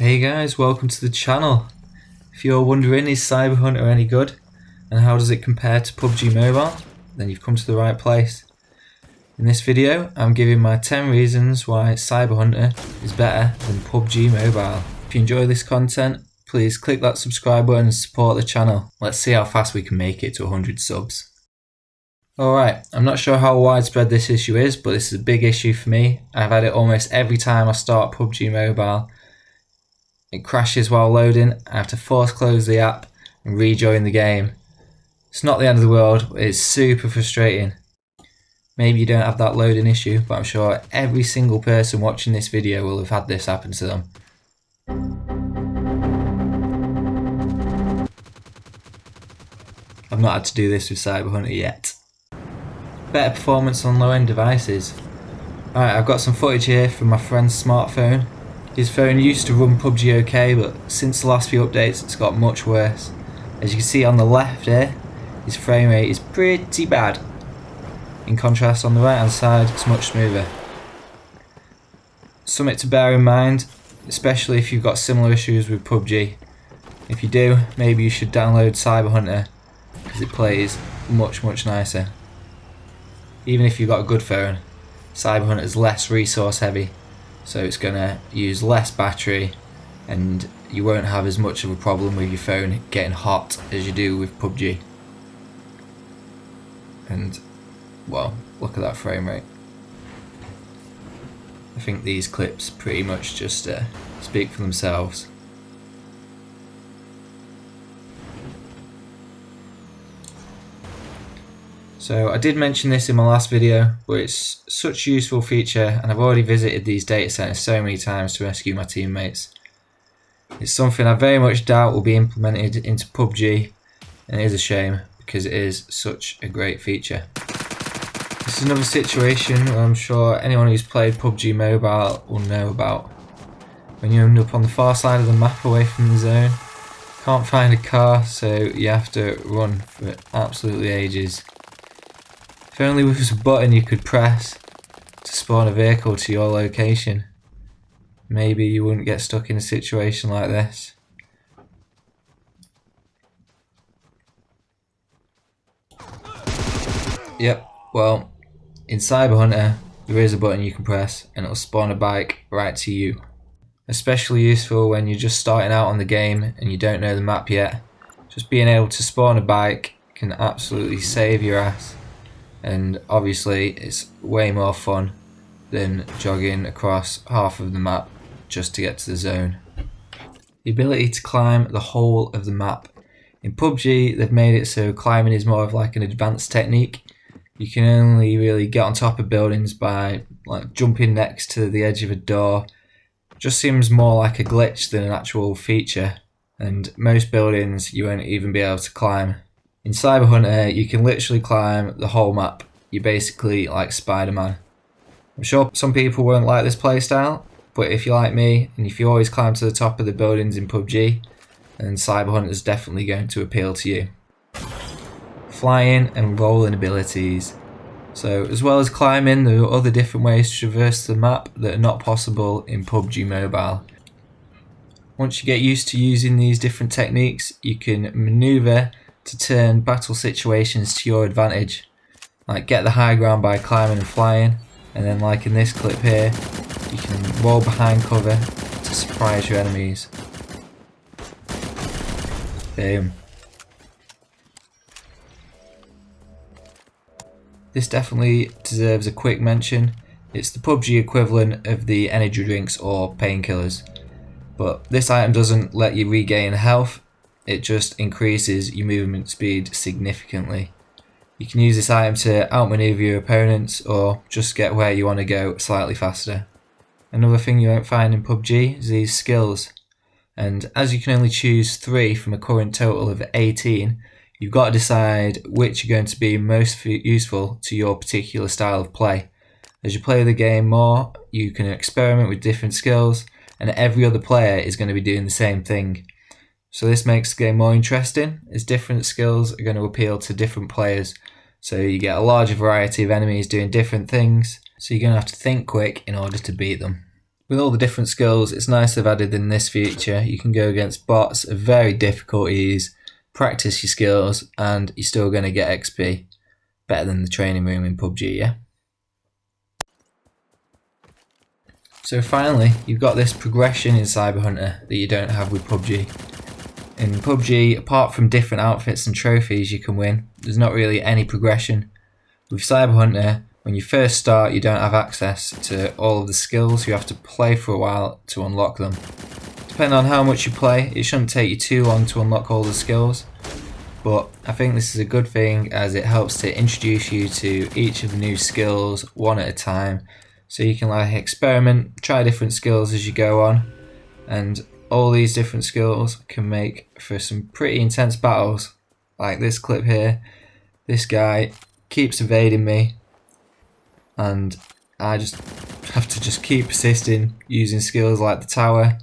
Hey guys, welcome to the channel. If you're wondering, is Cyber Hunter any good and how does it compare to PUBG Mobile, then you've come to the right place. In this video, I'm giving my 10 reasons why Cyber Hunter is better than PUBG Mobile. If you enjoy this content, please click that subscribe button and support the channel. Let's see how fast we can make it to 100 subs. Alright, I'm not sure how widespread this issue is, but this is a big issue for me. I've had it almost every time I start PUBG Mobile. It crashes while loading, I have to force close the app and rejoin the game. It's not the end of the world, but it's super frustrating. Maybe you don't have that loading issue, but I'm sure every single person watching this video will have had this happen to them. I've not had to do this with Cyber Hunter yet. Better performance on low-end devices. Alright, I've got some footage here from my friend's smartphone. His phone used to run PUBG okay, but since the last few updates it's got much worse. As you can see on the left here, his frame rate is pretty bad. In contrast, on the right hand side it's much smoother. Something to bear in mind, especially if you've got similar issues with PUBG. If you do, maybe you should download Cyber Hunter, because it plays much nicer. Even if you've got a good phone, Cyber Hunter is less resource heavy. So it's going to use less battery and you won't have as much of a problem with your phone getting hot as you do with PUBG. And, well, look at that frame rate. I think these clips pretty much just speak for themselves. So I did mention this in my last video, but it's such a useful feature and I've already visited these data centers so many times to rescue my teammates. It's something I very much doubt will be implemented into PUBG, and it is a shame because it is such a great feature. This is another situation where I'm sure anyone who's played PUBG Mobile will know about. When you end up on the far side of the map away from the zone, can't find a car, so you have to run for absolutely ages. If only there was a button you could press to spawn a vehicle to your location, maybe you wouldn't get stuck in a situation like this. Yep, well, in Cyber Hunter there is a button you can press and it'll spawn a bike right to you. Especially useful when you're just starting out on the game and you don't know the map yet. Just being able to spawn a bike can absolutely save your ass. And obviously it's way more fun than jogging across half of the map just to get to the zone. The ability to climb the whole of the map. In PUBG they've made it so climbing is more of like an advanced technique. You can only really get on top of buildings by like jumping next to the edge of a door. Just seems more like a glitch than an actual feature, and most buildings you won't even be able to climb. In Cyber Hunter, you can literally climb the whole map. You're basically like Spider-Man. I'm sure some people won't like this playstyle, but if you're like me, and if you always climb to the top of the buildings in PUBG, then Cyber Hunter is definitely going to appeal to you. Flying and rolling abilities. So as well as climbing, there are other different ways to traverse the map that are not possible in PUBG Mobile. Once you get used to using these different techniques, you can maneuver to turn battle situations to your advantage. Like get the high ground by climbing and flying, and then like in this clip here, you can roll behind cover to surprise your enemies. Boom. This definitely deserves a quick mention. It's the PUBG equivalent of the energy drinks or painkillers. But this item doesn't let you regain health. It just increases your movement speed significantly. You can use this item to outmaneuver your opponents or just get where you want to go slightly faster. Another thing you won't find in PUBG is these skills. And as you can only choose 3 from a current total of 18, you've got to decide which are going to be most useful to your particular style of play. As you play the game more, you can experiment with different skills, and every other player is going to be doing the same thing. So this makes the game more interesting, as different skills are going to appeal to different players. So you get a larger variety of enemies doing different things, so you're going to have to think quick in order to beat them. With all the different skills, it's nice they've added in this feature. You can go against bots of very difficult ease, practice your skills, and you're still going to get XP. Better than the training room in PUBG, yeah? So finally, you've got this progression in Cyber Hunter that you don't have with PUBG. In PUBG, apart from different outfits and trophies you can win, there's not really any progression. With Cyber Hunter, when you first start, you don't have access to all of the skills. You have to play for a while to unlock them. Depending on how much you play, it shouldn't take you too long to unlock all the skills. But I think this is a good thing, as it helps to introduce you to each of the new skills one at a time. So you can like experiment, try different skills as you go on. And all these different skills can make for some pretty intense battles. Like this clip here. This guy keeps evading me. And I just have to just keep persisting using skills like the tower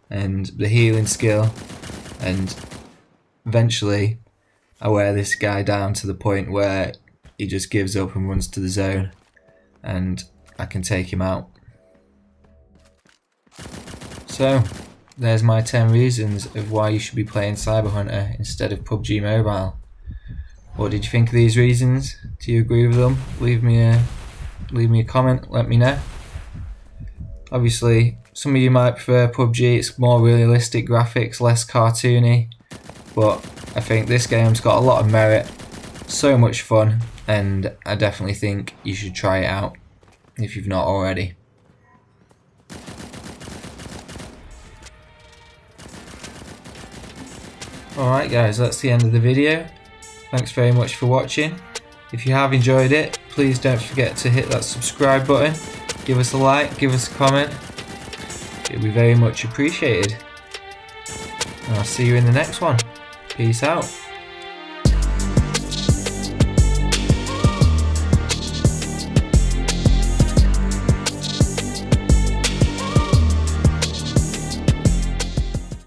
and the healing skill, and eventually I wear this guy down to the point where he just gives up and runs to the zone, and I can take him out. So there's my 10 reasons of why you should be playing Cyber Hunter instead of PUBG Mobile. What did you think of these reasons? Do you agree with them? Leave me a comment, let me know. Obviously, some of you might prefer PUBG, it's more realistic graphics, less cartoony, but I think this game's got a lot of merit, so much fun, and I definitely think you should try it out if you've not already. Alright guys, that's the end of the video. Thanks very much for watching. If you have enjoyed it, please don't forget to hit that subscribe button, give us a like, give us a comment. It would be very much appreciated. And I'll see you in the next one. Peace out.